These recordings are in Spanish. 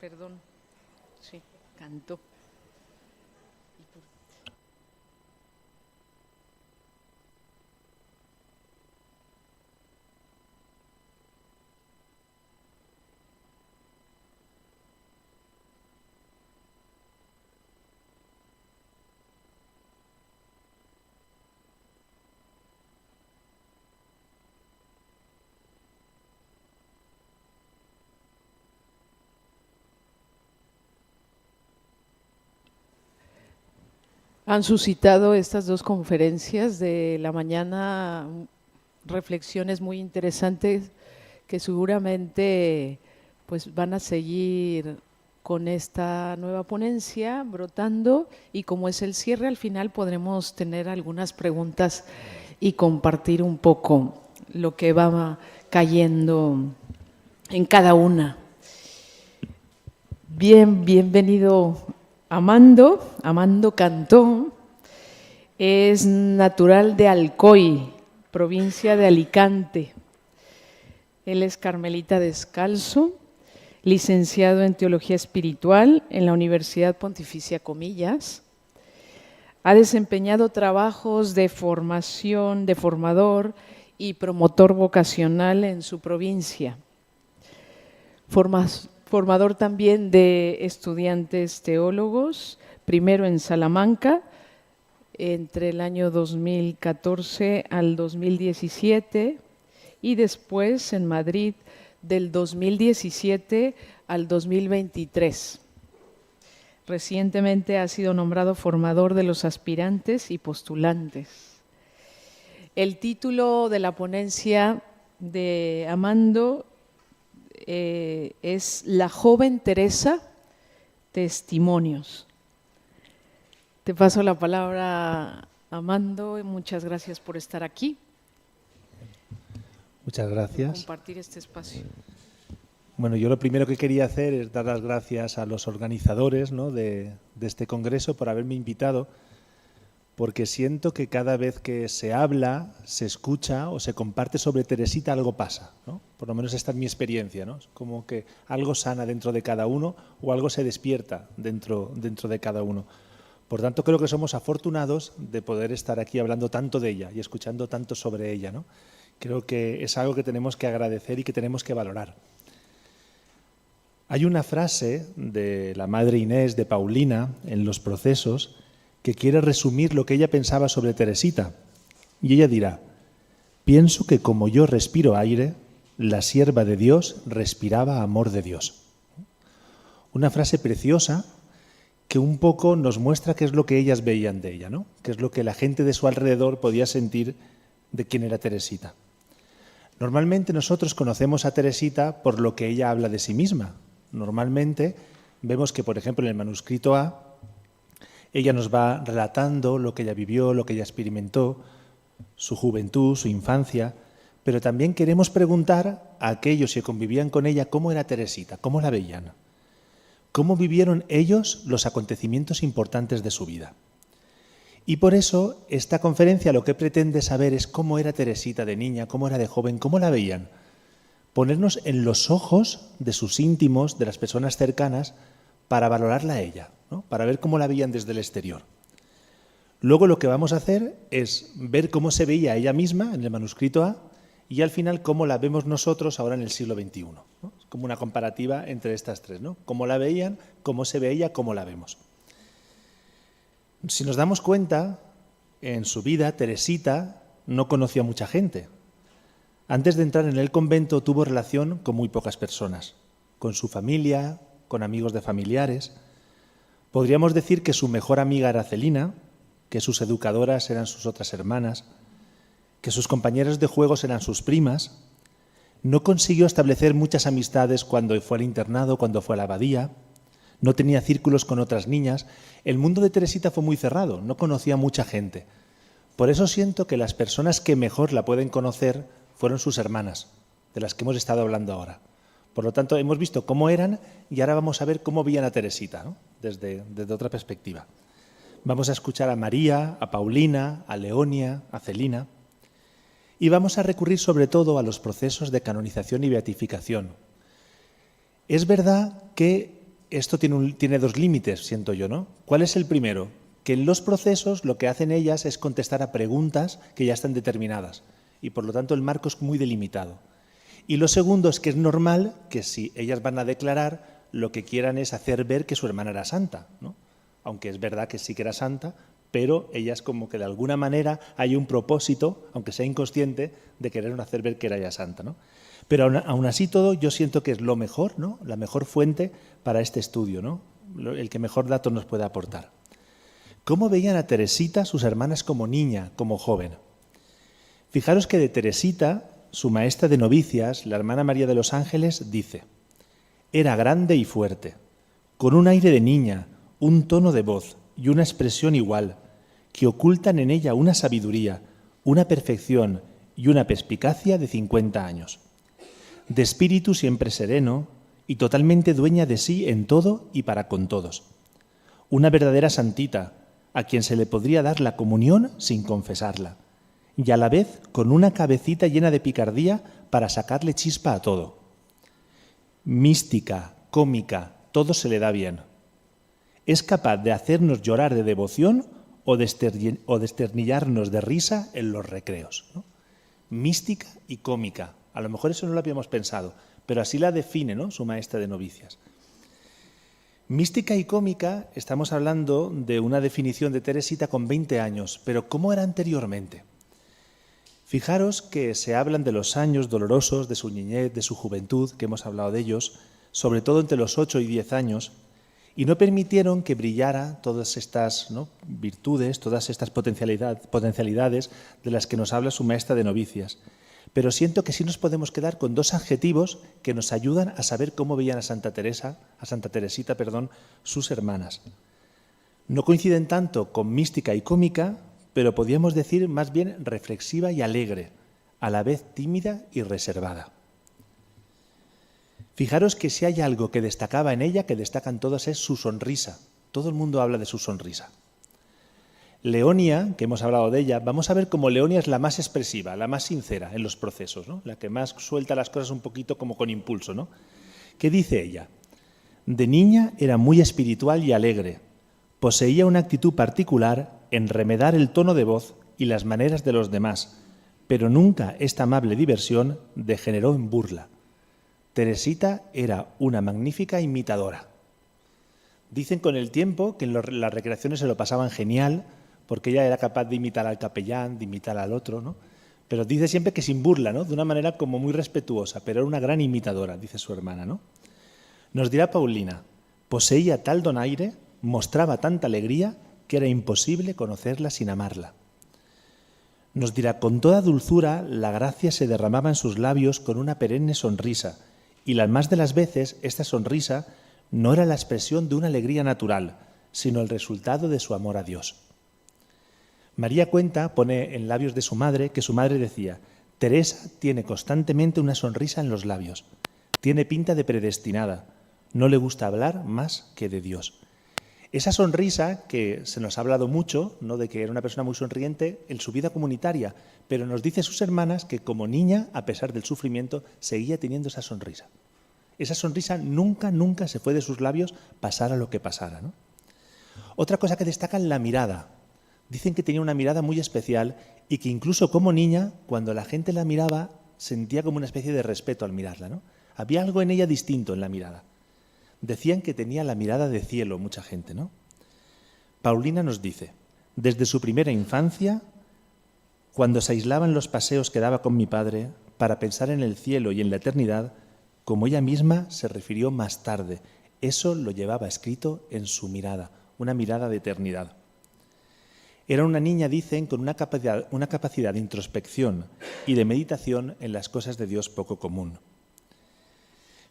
Perdón, sí, cantó. Han suscitado estas dos conferencias de la mañana reflexiones muy interesantes que seguramente pues van a seguir con esta nueva ponencia brotando, y como es el cierre, al final podremos tener algunas preguntas y compartir un poco lo que va cayendo en cada una. Bienvenido Amando Cantó. Es natural de Alcoy, provincia de Alicante. Él es carmelita descalzo, licenciado en Teología Espiritual en la Universidad Pontificia Comillas. Ha desempeñado trabajos de formación, de formador y promotor vocacional en su provincia. Formador también de estudiantes teólogos, primero en Salamanca, entre el año 2014 al 2017, y después en Madrid del 2017 al 2023. Recientemente ha sido nombrado formador de los aspirantes y postulantes. El título de la ponencia de Amando es La joven Teresa, testimonios. Te paso la palabra, Amando, y muchas gracias por estar aquí. Muchas gracias. Por compartir este espacio. Bueno, yo lo primero que quería hacer es dar las gracias a los organizadores, ¿no?, de este congreso por haberme invitado, porque siento que cada vez que se habla, se escucha o se comparte sobre Teresita, algo pasa, ¿no? Por lo menos esta es mi experiencia, ¿no? Es como que algo sana dentro de cada uno o algo se despierta dentro de cada uno. Por tanto, creo que somos afortunados de poder estar aquí hablando tanto de ella y escuchando tanto sobre ella, ¿no? Creo que es algo que tenemos que agradecer y que tenemos que valorar. Hay una frase de la madre Inés de Paulina en Los Procesos que quiere resumir lo que ella pensaba sobre Teresita. Y ella dirá: pienso que como yo respiro aire, la sierva de Dios respiraba amor de Dios. Una frase preciosa que un poco nos muestra qué es lo que ellas veían de ella, ¿no? Qué es lo que la gente de su alrededor podía sentir de quién era Teresita. Normalmente nosotros conocemos a Teresita por lo que ella habla de sí misma. Normalmente vemos que, por ejemplo, en el manuscrito A, ella nos va relatando lo que ella vivió, lo que ella experimentó, su juventud, su infancia, pero también queremos preguntar a aquellos que convivían con ella cómo era Teresita, cómo la veían, cómo vivieron ellos los acontecimientos importantes de su vida. Y por eso esta conferencia lo que pretende saber es cómo era Teresita de niña, cómo era de joven, cómo la veían. Ponernos en los ojos de sus íntimos, de las personas cercanas, para valorarla a ella, ¿no? Para ver cómo la veían desde el exterior. Luego lo que vamos a hacer es ver cómo se veía ella misma en el manuscrito A y al final cómo la vemos nosotros ahora en el siglo XXI, ¿no? Es como una comparativa entre estas tres, ¿no? Cómo la veían, cómo se veía, cómo la vemos. Si nos damos cuenta, en su vida Teresita no conocía a mucha gente. Antes de entrar en el convento tuvo relación con muy pocas personas, con su familia, con amigos de familiares. Podríamos decir que su mejor amiga era Celina, que sus educadoras eran sus otras hermanas, que sus compañeros de juegos eran sus primas. No consiguió establecer muchas amistades cuando fue al internado, cuando fue a la abadía. No tenía círculos con otras niñas. El mundo de Teresita fue muy cerrado, no conocía a mucha gente. Por eso siento que las personas que mejor la pueden conocer fueron sus hermanas, de las que hemos estado hablando ahora. Por lo tanto, hemos visto cómo eran y ahora vamos a ver cómo veían a Teresita, ¿no? Desde otra perspectiva. Vamos a escuchar a María, a Paulina, a Leonia, a Celina. Y vamos a recurrir sobre todo a los procesos de canonización y beatificación. Es verdad que esto tiene dos límites, siento yo, ¿no? ¿Cuál es el primero? Que en los procesos lo que hacen ellas es contestar a preguntas que ya están determinadas y por lo tanto el marco es muy delimitado. Y lo segundo es que es normal que si ellas van a declarar, lo que quieran es hacer ver que su hermana era santa, ¿no? Aunque es verdad que sí que era santa, pero ellas como que de alguna manera hay un propósito, aunque sea inconsciente, de querer hacer ver que era ella santa, ¿no? Pero aún así todo yo siento que es lo mejor, ¿no? La mejor fuente para este estudio, ¿no? El que mejor datos nos puede aportar. ¿Cómo veían a Teresita sus hermanas como niña, como joven? Fijaros que de Teresita, su maestra de novicias, la hermana María de los Ángeles, dice: era grande y fuerte, con un aire de niña, un tono de voz y una expresión igual, que ocultan en ella una sabiduría, una perfección y una perspicacia de 50 años. De espíritu siempre sereno y totalmente dueña de sí en todo y para con todos. Una verdadera santita, a quien se le podría dar la comunión sin confesarla, y a la vez con una cabecita llena de picardía para sacarle chispa a todo. Mística, cómica, todo se le da bien. Es capaz de hacernos llorar de devoción o de esternillarnos de risa en los recreos, ¿no? Mística y cómica. A lo mejor eso no lo habíamos pensado, pero así la define, ¿no?, su maestra de novicias. Mística y cómica, estamos hablando de una definición de Teresita con 20 años, pero ¿cómo era anteriormente? Fijaros que se hablan de los años dolorosos de su niñez, de su juventud, que hemos hablado de ellos, sobre todo entre los 8 y 10 años, y no permitieron que brillara todas estas, ¿no?, virtudes, todas estas potencialidades de las que nos habla su maestra de novicias. Pero siento que sí nos podemos quedar con dos adjetivos que nos ayudan a saber cómo veían a Santa Teresita, sus hermanas. No coinciden tanto con mística y cómica, pero podríamos decir más bien reflexiva y alegre, a la vez tímida y reservada. Fijaros que si hay algo que destacaba en ella, que destacan todos, es su sonrisa. Todo el mundo habla de su sonrisa. Leonia, que hemos hablado de ella, vamos a ver cómo Leonia es la más expresiva, la más sincera en los procesos, ¿no?, la que más suelta las cosas un poquito como con impulso, ¿no? ¿Qué dice ella? De niña era muy espiritual y alegre. Poseía una actitud particular en remedar el tono de voz y las maneras de los demás, pero nunca esta amable diversión degeneró en burla. Teresita era una magnífica imitadora. Dicen con el tiempo que en las recreaciones se lo pasaban genial, porque ella era capaz de imitar al capellán, de imitar al otro, ¿no? Pero dice siempre que sin burla, ¿no?, de una manera como muy respetuosa, pero era una gran imitadora, dice su hermana, ¿no? Nos dirá Paulina: poseía tal donaire, mostraba tanta alegría, que era imposible conocerla sin amarla. Nos dirá: con toda dulzura la gracia se derramaba en sus labios con una perenne sonrisa, y las más de las veces esta sonrisa no era la expresión de una alegría natural, sino el resultado de su amor a Dios. María cuenta, pone en labios de su madre, que su madre decía: Teresa tiene constantemente una sonrisa en los labios, tiene pinta de predestinada, no le gusta hablar más que de Dios. Esa sonrisa que se nos ha hablado mucho, ¿no?, de que era una persona muy sonriente en su vida comunitaria, pero nos dice sus hermanas que como niña, a pesar del sufrimiento, seguía teniendo esa sonrisa. Esa sonrisa nunca se fue de sus labios, pasara lo que pasara, ¿no? Otra cosa que destacan, la mirada. Dicen que tenía una mirada muy especial y que incluso como niña, cuando la gente la miraba, sentía como una especie de respeto al mirarla, ¿no? Había algo en ella distinto en la mirada. Decían que tenía la mirada de cielo mucha gente, ¿no? Paulina nos dice: desde su primera infancia, cuando se aislaba en los paseos que daba con mi padre para pensar en el cielo y en la eternidad, como ella misma se refirió más tarde, eso lo llevaba escrito en su mirada, una mirada de eternidad. Era una niña, dicen, con una capacidad de introspección y de meditación en las cosas de Dios poco común.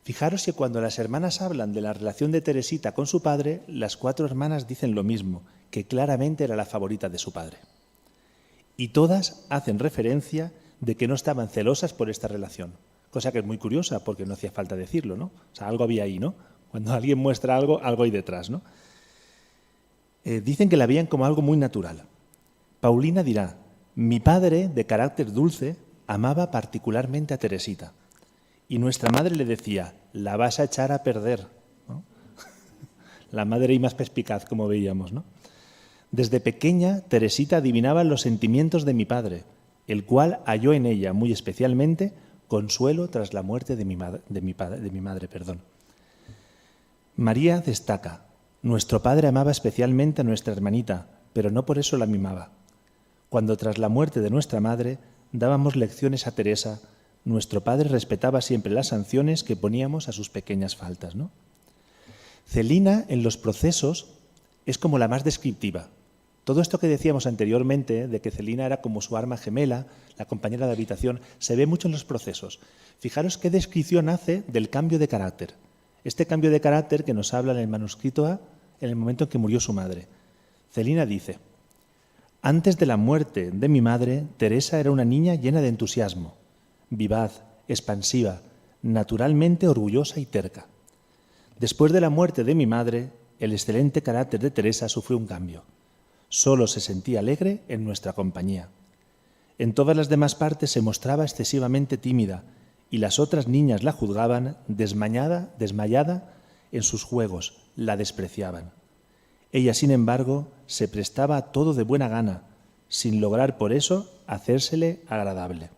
Fijaros que cuando las hermanas hablan de la relación de Teresita con su padre, las 4 hermanas dicen lo mismo, que claramente era la favorita de su padre. Y todas hacen referencia de que no estaban celosas por esta relación, cosa que es muy curiosa porque no hacía falta decirlo, ¿no? O sea, algo había ahí, ¿no? Cuando alguien muestra algo, algo hay detrás, ¿no? Dicen que la veían como algo muy natural. Paulina dirá: mi padre, de carácter dulce, amaba particularmente a Teresita. Y nuestra madre le decía: la vas a echar a perder, ¿no? la madre y más perspicaz, como veíamos, ¿no? Desde pequeña, Teresita adivinaba los sentimientos de mi padre, el cual halló en ella, muy especialmente, consuelo tras la muerte de mi madre. María destaca: nuestro padre amaba especialmente a nuestra hermanita, pero no por eso la mimaba. Cuando tras la muerte de nuestra madre dábamos lecciones a Teresa, nuestro padre respetaba siempre las sanciones que poníamos a sus pequeñas faltas, ¿no? Celina, en los procesos, es como la más descriptiva. Todo esto que decíamos anteriormente, de que Celina era como su alma gemela, la compañera de habitación, se ve mucho en los procesos. Fijaros qué descripción hace del cambio de carácter. Este cambio de carácter que nos habla en el manuscrito A, en el momento en que murió su madre. Celina dice: antes de la muerte de mi madre, Teresa era una niña llena de entusiasmo, vivaz, expansiva, naturalmente orgullosa y terca. Después de la muerte de mi madre, el excelente carácter de Teresa sufrió un cambio. Solo se sentía alegre en nuestra compañía. En todas las demás partes se mostraba excesivamente tímida y las otras niñas la juzgaban desmayada en sus juegos, la despreciaban. Ella, sin embargo, se prestaba a todo de buena gana, sin lograr por eso hacérsele agradable.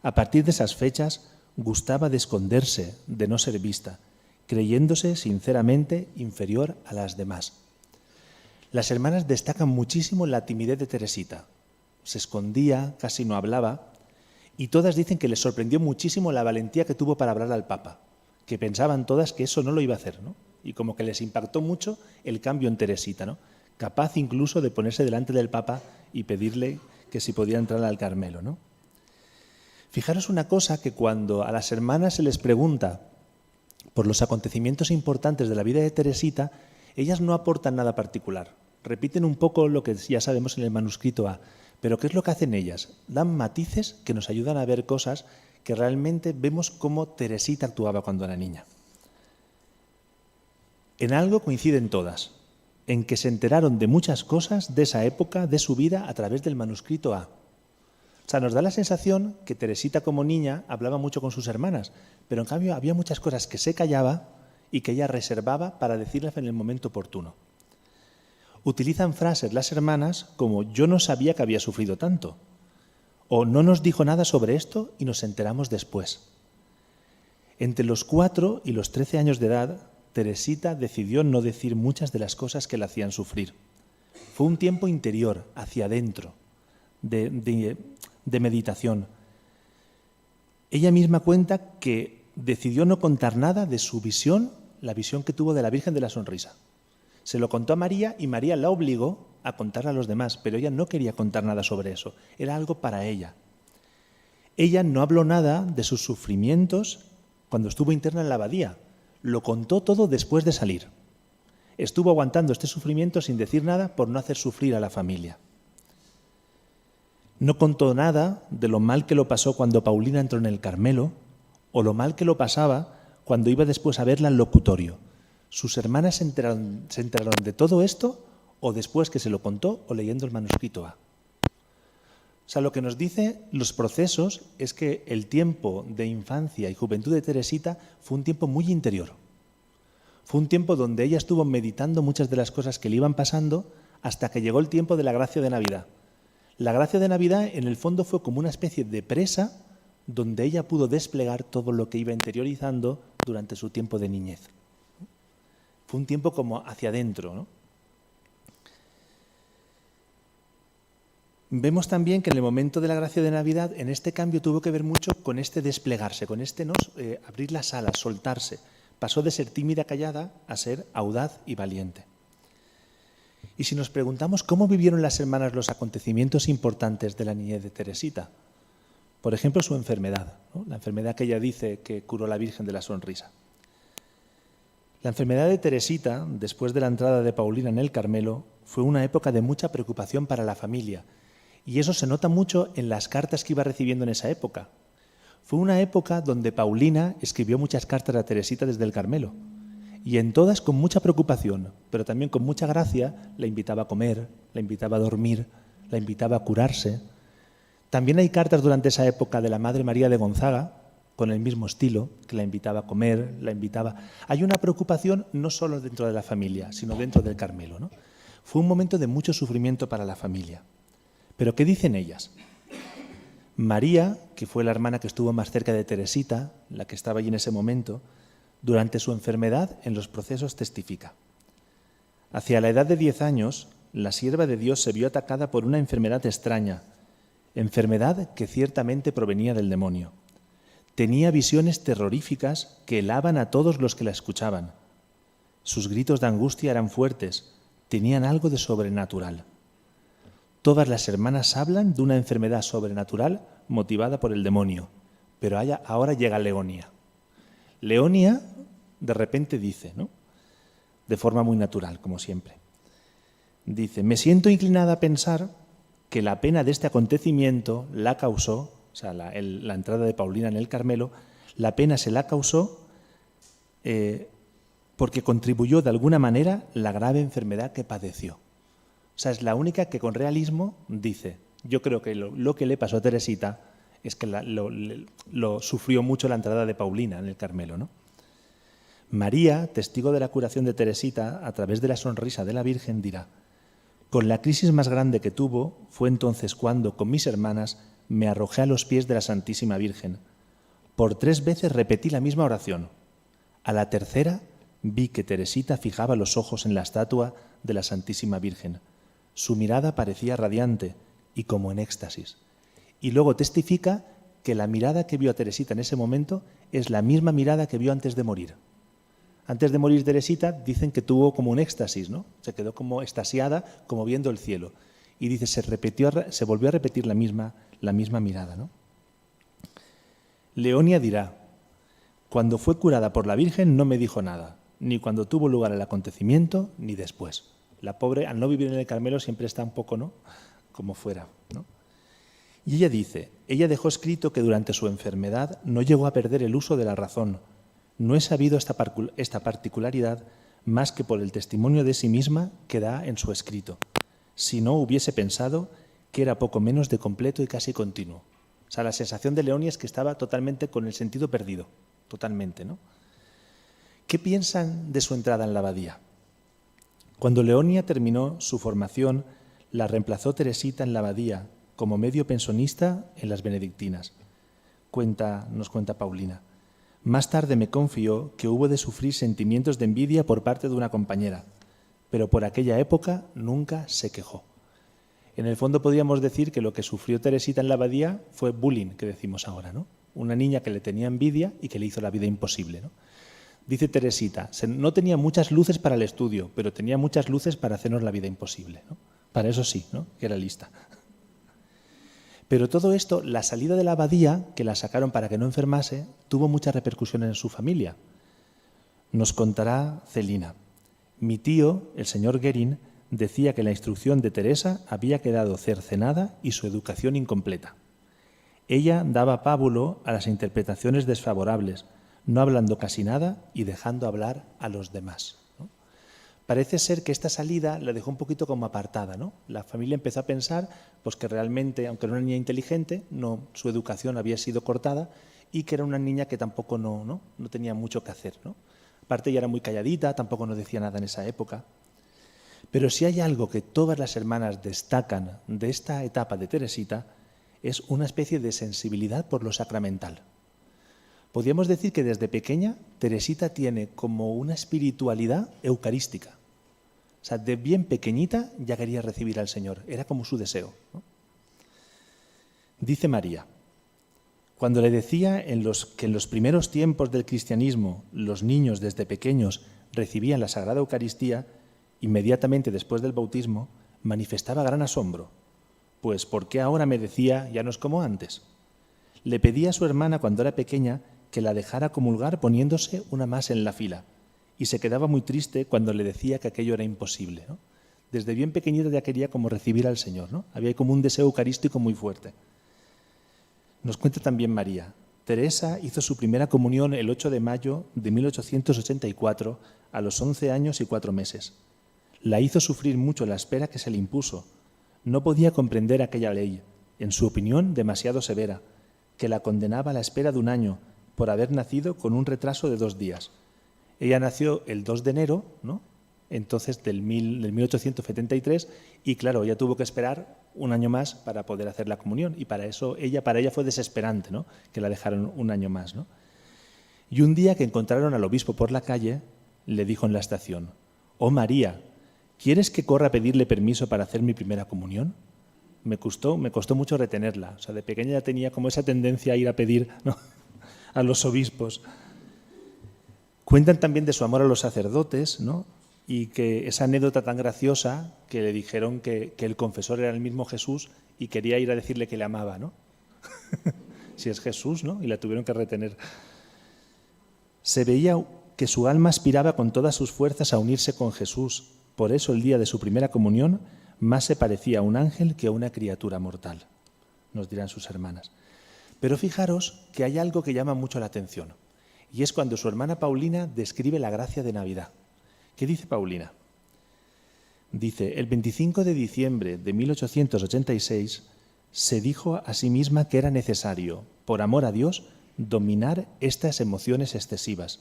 A partir de esas fechas, gustaba de esconderse, de no ser vista, creyéndose sinceramente inferior a las demás. Las hermanas destacan muchísimo la timidez de Teresita. Se escondía, casi no hablaba, y todas dicen que les sorprendió muchísimo la valentía que tuvo para hablar al Papa, que pensaban todas que eso no lo iba a hacer, ¿no? Y como que les impactó mucho el cambio en Teresita, ¿no? Capaz incluso de ponerse delante del Papa y pedirle que si podía entrar al Carmelo, ¿no? Fijaros una cosa, que cuando a las hermanas se les pregunta por los acontecimientos importantes de la vida de Teresita, ellas no aportan nada particular. Repiten un poco lo que ya sabemos en el manuscrito A, pero ¿qué es lo que hacen ellas? Dan matices que nos ayudan a ver cosas que realmente vemos cómo Teresita actuaba cuando era niña. En algo coinciden todas, en que se enteraron de muchas cosas de esa época de su vida a través del manuscrito A. O sea, nos da la sensación que Teresita como niña hablaba mucho con sus hermanas, pero en cambio había muchas cosas que se callaba y que ella reservaba para decirlas en el momento oportuno. Utilizan frases las hermanas como «yo no sabía que había sufrido tanto» o «no nos dijo nada sobre esto y nos enteramos después». Entre los 4 y los 13 años de edad, Teresita decidió no decir muchas de las cosas que la hacían sufrir. Fue un tiempo interior, hacia adentro, de meditación. Ella misma cuenta que decidió no contar nada de su visión, la visión que tuvo de la Virgen de la Sonrisa. Se lo contó a María y María la obligó a contarle a los demás, pero ella no quería contar nada sobre eso, era algo para ella. Ella no habló nada de sus sufrimientos cuando estuvo interna en la abadía, lo contó todo después de salir. Estuvo aguantando este sufrimiento sin decir nada por no hacer sufrir a la familia. No contó nada de lo mal que lo pasó cuando Paulina entró en el Carmelo o lo mal que lo pasaba cuando iba después a verla al locutorio. Sus hermanas se enteraron de todo esto o después que se lo contó o leyendo el manuscrito A. O sea, lo que nos dice los procesos es que el tiempo de infancia y juventud de Teresita fue un tiempo muy interior. Fue un tiempo donde ella estuvo meditando muchas de las cosas que le iban pasando hasta que llegó el tiempo de la gracia de Navidad. La gracia de Navidad, en el fondo, fue como una especie de presa donde ella pudo desplegar todo lo que iba interiorizando durante su tiempo de niñez. Fue un tiempo como hacia adentro, ¿no? Vemos también que en el momento de la gracia de Navidad, en este cambio tuvo que ver mucho con este desplegarse, con este abrir las alas, soltarse. Pasó de ser tímida, callada, a ser audaz y valiente. Y si nos preguntamos cómo vivieron las hermanas los acontecimientos importantes de la niñez de Teresita, por ejemplo, su enfermedad, ¿no? La enfermedad que ella dice que curó la Virgen de la Sonrisa. La enfermedad de Teresita, después de la entrada de Paulina en el Carmelo, fue una época de mucha preocupación para la familia, y eso se nota mucho en las cartas que iba recibiendo en esa época. Fue una época donde Paulina escribió muchas cartas a Teresita desde el Carmelo, y en todas con mucha preocupación, pero también con mucha gracia, la invitaba a comer, la invitaba a dormir, la invitaba a curarse. También hay cartas durante esa época de la Madre María de Gonzaga, con el mismo estilo, que la invitaba a comer, la invitaba... Hay una preocupación no solo dentro de la familia, sino dentro del Carmelo, ¿no? Fue un momento de mucho sufrimiento para la familia. ¿Pero qué dicen ellas? María, que fue la hermana que estuvo más cerca de Teresita, la que estaba allí en ese momento, durante su enfermedad en los procesos testifica. Hacia la edad de 10 años, la sierva de Dios se vio atacada por una enfermedad extraña, enfermedad que ciertamente provenía del demonio. Tenía visiones terroríficas que helaban a todos los que la escuchaban. Sus gritos de angustia eran fuertes, tenían algo de sobrenatural. Todas las hermanas hablan de una enfermedad sobrenatural motivada por el demonio, pero ahora llega Leonia. Leonia de repente dice, ¿no?, de forma muy natural, como siempre, dice: me siento inclinada a pensar que la pena de este acontecimiento la causó, o sea, la entrada de Paulina en el Carmelo, la pena se la causó porque contribuyó de alguna manera la grave enfermedad que padeció. O sea, es la única que con realismo dice: yo creo que lo que le pasó a Teresita es que lo sufrió mucho la entrada de Paulina en el Carmelo, ¿no? María, testigo de la curación de Teresita, a través de la sonrisa de la Virgen, dirá: con la crisis más grande que tuvo fue entonces cuando, con mis hermanas, me arrojé a los pies de la Santísima Virgen. Por 3 veces repetí la misma oración. A la tercera vi que Teresita fijaba los ojos en la estatua de la Santísima Virgen. Su mirada parecía radiante y como en éxtasis. Y luego testifica que la mirada que vio a Teresita en ese momento es la misma mirada que vio antes de morir. Antes de morir Teresita dicen que tuvo como un éxtasis, ¿no? Se quedó como extasiada, como viendo el cielo. Y dice, se volvió a repetir la misma mirada, ¿no? Leonia dirá: cuando fue curada por la Virgen no me dijo nada, ni cuando tuvo lugar el acontecimiento, ni después. La pobre, al no vivir en el Carmelo, siempre está un poco, ¿no?, como fuera, ¿no? Y ella dice, ella dejó escrito que durante su enfermedad no llegó a perder el uso de la razón. No he sabido esta particularidad más que por el testimonio de sí misma que da en su escrito. Si no, hubiese pensado que era poco menos de completo y casi continuo. O sea, la sensación de Leonia es que estaba totalmente con el sentido perdido, totalmente, ¿no? ¿Qué piensan de su entrada en la abadía? Cuando Leonia terminó su formación, la reemplazó Teresita en la abadía como medio pensionista en las benedictinas. Nos cuenta Paulina. Más tarde me confió que hubo de sufrir sentimientos de envidia por parte de una compañera, pero por aquella época nunca se quejó. En el fondo podríamos decir que lo que sufrió Teresita en la abadía fue bullying, que decimos ahora, ¿no? Una niña que le tenía envidia y que le hizo la vida imposible, ¿no? Dice Teresita, no tenía muchas luces para el estudio, pero tenía muchas luces para hacernos la vida imposible, ¿no? Para eso sí, ¿no?, que era lista. Pero todo esto, la salida de la abadía, que la sacaron para que no enfermase, tuvo mucha repercusión en su familia. Nos contará Celina. Mi tío, el señor Guerin, decía que la instrucción de Teresa había quedado cercenada y su educación incompleta. Ella daba pábulo a las interpretaciones desfavorables, no hablando casi nada y dejando hablar a los demás, ¿no? Parece ser que esta salida la dejó un poquito como apartada, ¿no? La familia empezó a pensar pues, que realmente, aunque era una niña inteligente, su educación había sido cortada y que era una niña que tampoco no tenía mucho que hacer, ¿no? Aparte ella era muy calladita, tampoco nos decía nada en esa época. Pero si hay algo que todas las hermanas destacan de esta etapa de Teresita, es una especie de sensibilidad por lo sacramental. Podríamos decir que desde pequeña Teresita tiene como una espiritualidad eucarística. O sea, de bien pequeñita ya quería recibir al Señor, era como su deseo, ¿no? Dice María, cuando le decía que en los primeros tiempos del cristianismo los niños desde pequeños recibían la Sagrada Eucaristía, inmediatamente después del bautismo, manifestaba gran asombro. Pues, ¿por qué ahora me decía ya no es como antes? Le pedía a su hermana cuando era pequeña que la dejara comulgar poniéndose una más en la fila y se quedaba muy triste cuando le decía que aquello era imposible, ¿no? Desde bien pequeñita ya quería como recibir al Señor, ¿no? Había como un deseo eucarístico muy fuerte. Nos cuenta también María. Teresa hizo su primera comunión el 8 de mayo de 1884 a los 11 años y 4 meses. La hizo sufrir mucho la espera que se le impuso. No podía comprender aquella ley, en su opinión demasiado severa, que la condenaba a la espera de 1 año, por haber nacido con un retraso de 2 días. Ella nació el 2 de enero, ¿no? Entonces del 1873, y claro, ella tuvo que esperar un año más para poder hacer la comunión, y para ella fue desesperante, ¿no? Que la dejaron un año más, ¿no? Y un día que encontraron al obispo por la calle, le dijo en la estación: «Oh María, ¿quieres que corra a pedirle permiso para hacer mi primera comunión?». Me costó mucho retenerla. O sea, de pequeña ya tenía como esa tendencia a ir a pedir, ¿no?, a los obispos. Cuentan también de su amor a los sacerdotes, ¿no? Y que esa anécdota tan graciosa que le dijeron que el confesor era el mismo Jesús y quería ir a decirle que le amaba, ¿no? Si es Jesús, ¿no? Y la tuvieron que retener. Se veía que su alma aspiraba con todas sus fuerzas a unirse con Jesús. Por eso el día de su primera comunión más se parecía a un ángel que a una criatura mortal, nos dirán sus hermanas. Pero fijaros que hay algo que llama mucho la atención, y es cuando su hermana Paulina describe la gracia de Navidad. ¿Qué dice Paulina? Dice: el 25 de diciembre de 1886 se dijo a sí misma que era necesario, por amor a Dios, dominar estas emociones excesivas,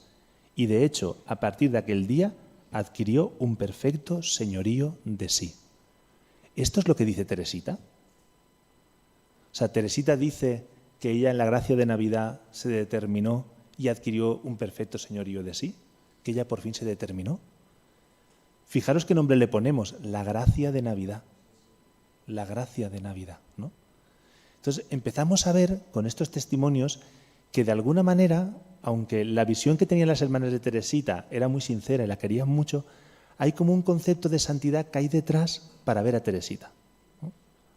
y de hecho, a partir de aquel día, adquirió un perfecto señorío de sí. ¿Esto es lo que dice Teresita? O sea, Teresita dice que ella en la gracia de Navidad se determinó y adquirió un perfecto señorío de sí, que ella por fin se determinó. Fijaros qué nombre le ponemos: la gracia de Navidad. La gracia de Navidad, ¿no? Entonces empezamos a ver con estos testimonios que de alguna manera, aunque la visión que tenían las hermanas de Teresita era muy sincera y la querían mucho, hay como un concepto de santidad que hay detrás para ver a Teresita, ¿no?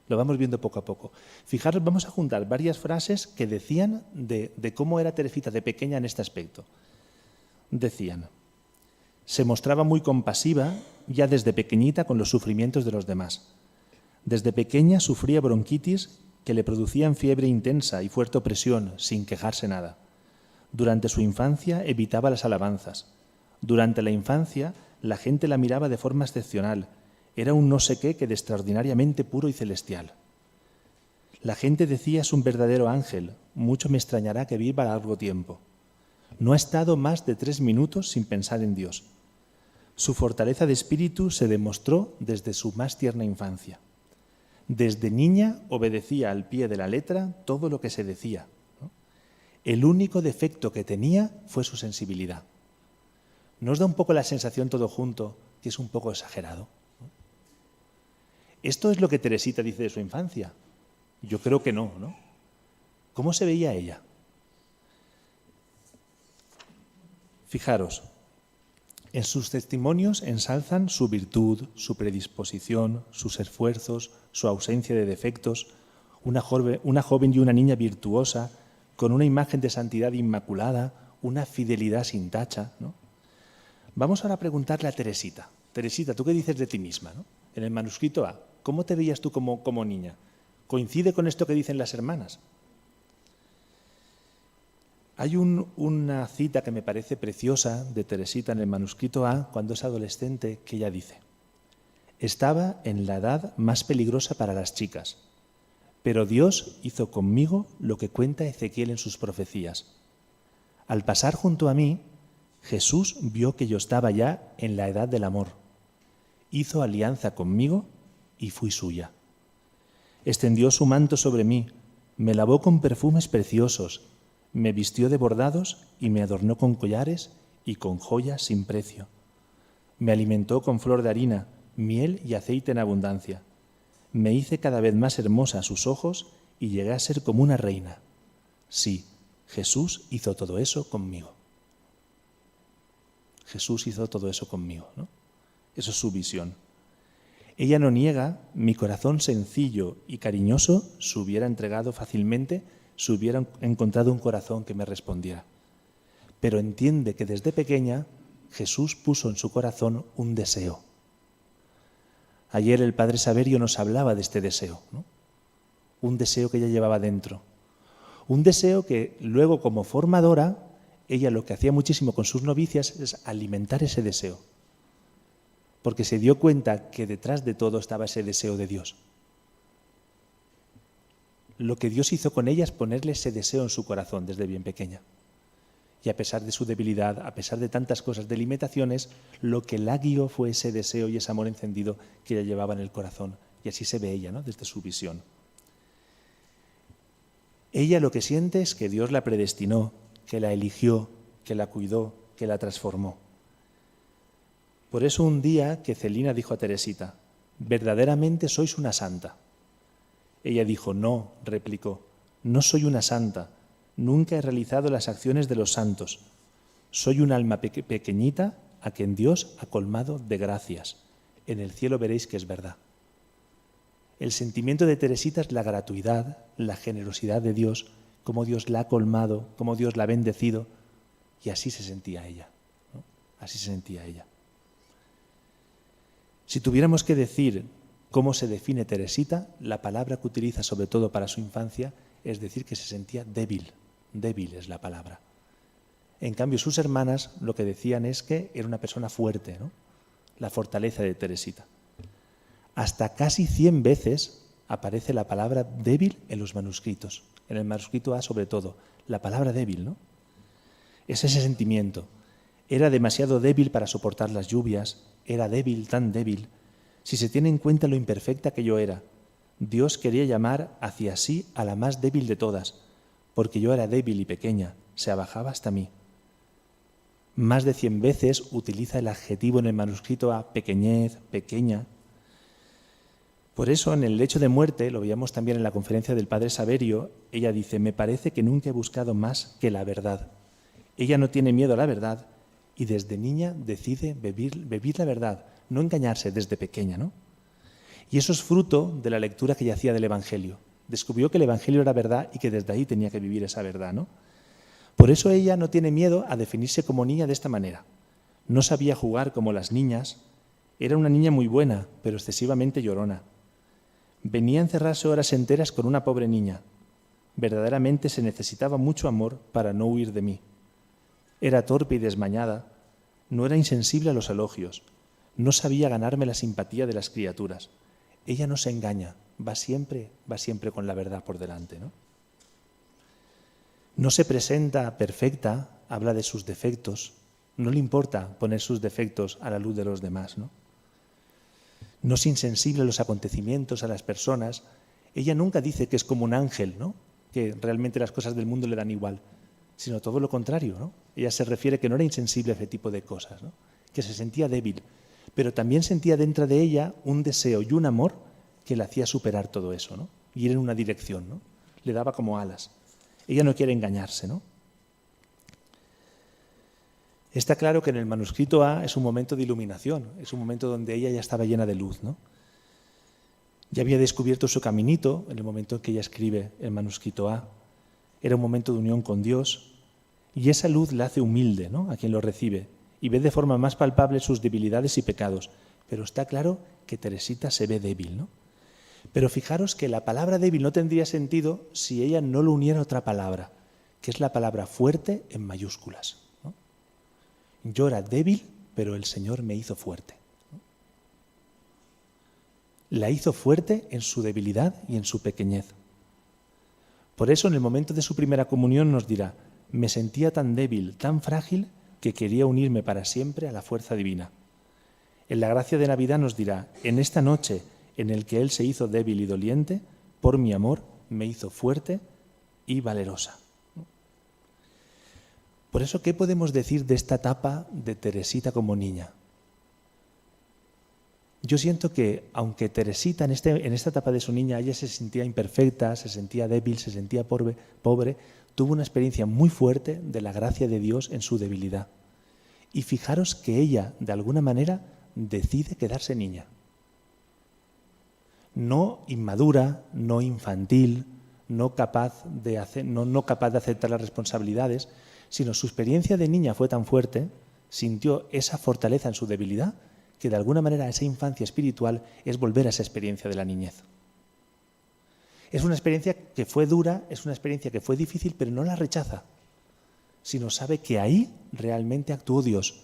Lo vamos viendo poco a poco. Fijaros, vamos a juntar varias frases que decían de cómo era Teresita de pequeña en este aspecto. Decían: se mostraba muy compasiva ya desde pequeñita con los sufrimientos de los demás. Desde pequeña sufría bronquitis que le producían fiebre intensa y fuerte opresión, sin quejarse nada. Durante su infancia evitaba las alabanzas. Durante la infancia la gente la miraba de forma excepcional. Era un no sé qué que de extraordinariamente puro y celestial. La gente decía: es un verdadero ángel, mucho me extrañará que viva largo tiempo. No ha estado más de 3 minutos sin pensar en Dios. Su fortaleza de espíritu se demostró desde su más tierna infancia. Desde niña obedecía al pie de la letra todo lo que se decía, ¿no? El único defecto que tenía fue su sensibilidad. ¿No os da un poco la sensación todo junto que es un poco exagerado, ¿no? Esto es lo que Teresita dice de su infancia. Yo creo que no, ¿no? ¿Cómo se veía ella? Fijaros, en sus testimonios ensalzan su virtud, su predisposición, sus esfuerzos, su ausencia de defectos, una joven y una niña virtuosa, con una imagen de santidad inmaculada, una fidelidad sin tacha, ¿no? Vamos ahora a preguntarle a Teresita. Teresita, ¿tú qué dices de ti misma, ¿no? En el manuscrito A, ¿cómo te veías tú como niña? ¿Coincide con esto que dicen las hermanas? Hay una cita que me parece preciosa de Teresita en el manuscrito A, cuando es adolescente, que ella dice: estaba en la edad más peligrosa para las chicas, pero Dios hizo conmigo lo que cuenta Ezequiel en sus profecías. Al pasar junto a mí, Jesús vio que yo estaba ya en la edad del amor. Hizo alianza conmigo y fui suya. Extendió su manto sobre mí, me lavó con perfumes preciosos, me vistió de bordados y me adornó con collares y con joyas sin precio. Me alimentó con flor de harina, miel y aceite en abundancia. Me hice cada vez más hermosa a sus ojos y llegué a ser como una reina. Sí, Jesús hizo todo eso conmigo. Jesús hizo todo eso conmigo, ¿no? Eso es su visión. Ella no niega: mi corazón sencillo y cariñoso se hubiera entregado fácilmente si hubiera encontrado un corazón que me respondiera. Pero entiende que desde pequeña Jesús puso en su corazón un deseo. Ayer el padre Saverio nos hablaba de este deseo, ¿no? Un deseo que ella llevaba dentro. Un deseo que luego, como formadora, ella lo que hacía muchísimo con sus novicias es alimentar ese deseo. Porque se dio cuenta que detrás de todo estaba ese deseo de Dios. Lo que Dios hizo con ella es ponerle ese deseo en su corazón desde bien pequeña. Y a pesar de su debilidad, a pesar de tantas cosas, de limitaciones, lo que la guió fue ese deseo y ese amor encendido que ella llevaba en el corazón. Y así se ve ella, ¿no?, desde su visión. Ella lo que siente es que Dios la predestinó, que la eligió, que la cuidó, que la transformó. Por eso un día que Celina dijo a Teresita: «Verdaderamente sois una santa». Ella dijo: «No», replicó, «no soy una santa, nunca he realizado las acciones de los santos. Soy un alma pequeñita a quien Dios ha colmado de gracias. En el cielo veréis que es verdad». El sentimiento de Teresita es la gratuidad, la generosidad de Dios, cómo Dios la ha colmado, cómo Dios la ha bendecido, y así se sentía ella, ¿no? Así se sentía ella. Si tuviéramos que decir cómo se define Teresita, la palabra que utiliza sobre todo para su infancia es decir que se sentía débil. Débil es la palabra. En cambio, sus hermanas lo que decían es que era una persona fuerte, ¿no? La fortaleza de Teresita. Hasta casi 100 veces aparece la palabra débil en los manuscritos. En el manuscrito A, sobre todo, la palabra débil, ¿no? Es ese sentimiento. Era demasiado débil para soportar las lluvias, era débil, tan débil. Si se tiene en cuenta lo imperfecta que yo era, Dios quería llamar hacia sí a la más débil de todas, porque yo era débil y pequeña, se abajaba hasta mí. Más de 100 veces utiliza el adjetivo en el manuscrito A, pequeñez, pequeña. Por eso, en el lecho de muerte, lo veíamos también en la conferencia del padre Saverio, ella dice: «Me parece que nunca he buscado más que la verdad». Ella no tiene miedo a la verdad y desde niña decide vivir la verdad, no engañarse desde pequeña, ¿no? Y eso es fruto de la lectura que ella hacía del Evangelio. Descubrió que el Evangelio era verdad y que desde ahí tenía que vivir esa verdad, ¿no? Por eso ella no tiene miedo a definirse como niña de esta manera. No sabía jugar como las niñas. Era una niña muy buena, pero excesivamente llorona. Venía a encerrarse horas enteras con una pobre niña. Verdaderamente se necesitaba mucho amor para no huir de mí. Era torpe y desmañada. No era insensible a los elogios. No sabía ganarme la simpatía de las criaturas. Ella no se engaña, va siempre con la verdad por delante, ¿no? No se presenta perfecta, habla de sus defectos. No le importa poner sus defectos a la luz de los demás, ¿no? No es insensible a los acontecimientos, a las personas. Ella nunca dice que es como un ángel, ¿no?, que realmente las cosas del mundo le dan igual, sino todo lo contrario, ¿no? Ella se refiere que no era insensible a ese tipo de cosas, ¿no?, que se sentía débil, pero también sentía dentro de ella un deseo y un amor que le hacía superar todo eso, ¿no?, y ir en una dirección, ¿no?, le daba como alas. Ella no quiere engañarse, ¿no? Está claro que en el manuscrito A es un momento de iluminación, es un momento donde ella ya estaba llena de luz, ¿no? Ya había descubierto su caminito en el momento en que ella escribe el manuscrito A. Era un momento de unión con Dios y esa luz la hace humilde, ¿no?, a quien lo recibe y ve de forma más palpable sus debilidades y pecados. Pero está claro que Teresita se ve débil, ¿no? Pero fijaros que la palabra débil no tendría sentido si ella no lo uniera a otra palabra, que es la palabra fuerte en mayúsculas, ¿no? Yo era débil, pero el Señor me hizo fuerte. La hizo fuerte en su debilidad y en su pequeñez. Por eso en el momento de su primera comunión nos dirá: me sentía tan débil, tan frágil, que quería unirme para siempre a la fuerza divina. En la gracia de Navidad nos dirá: en esta noche en el que Él se hizo débil y doliente, por mi amor me hizo fuerte y valerosa. Por eso, ¿qué podemos decir de esta etapa de Teresita como niña? Yo siento que, aunque Teresita en esta etapa de su niña ella se sentía imperfecta, se sentía débil, se sentía pobre, tuvo una experiencia muy fuerte de la gracia de Dios en su debilidad. Y fijaros que ella, de alguna manera, decide quedarse niña. No inmadura, no infantil, no capaz de aceptar las responsabilidades, sino su experiencia de niña fue tan fuerte, sintió esa fortaleza en su debilidad, que de alguna manera esa infancia espiritual es volver a esa experiencia de la niñez. Es una experiencia que fue dura, es una experiencia que fue difícil, pero no la rechaza, sino sabe que ahí realmente actuó Dios.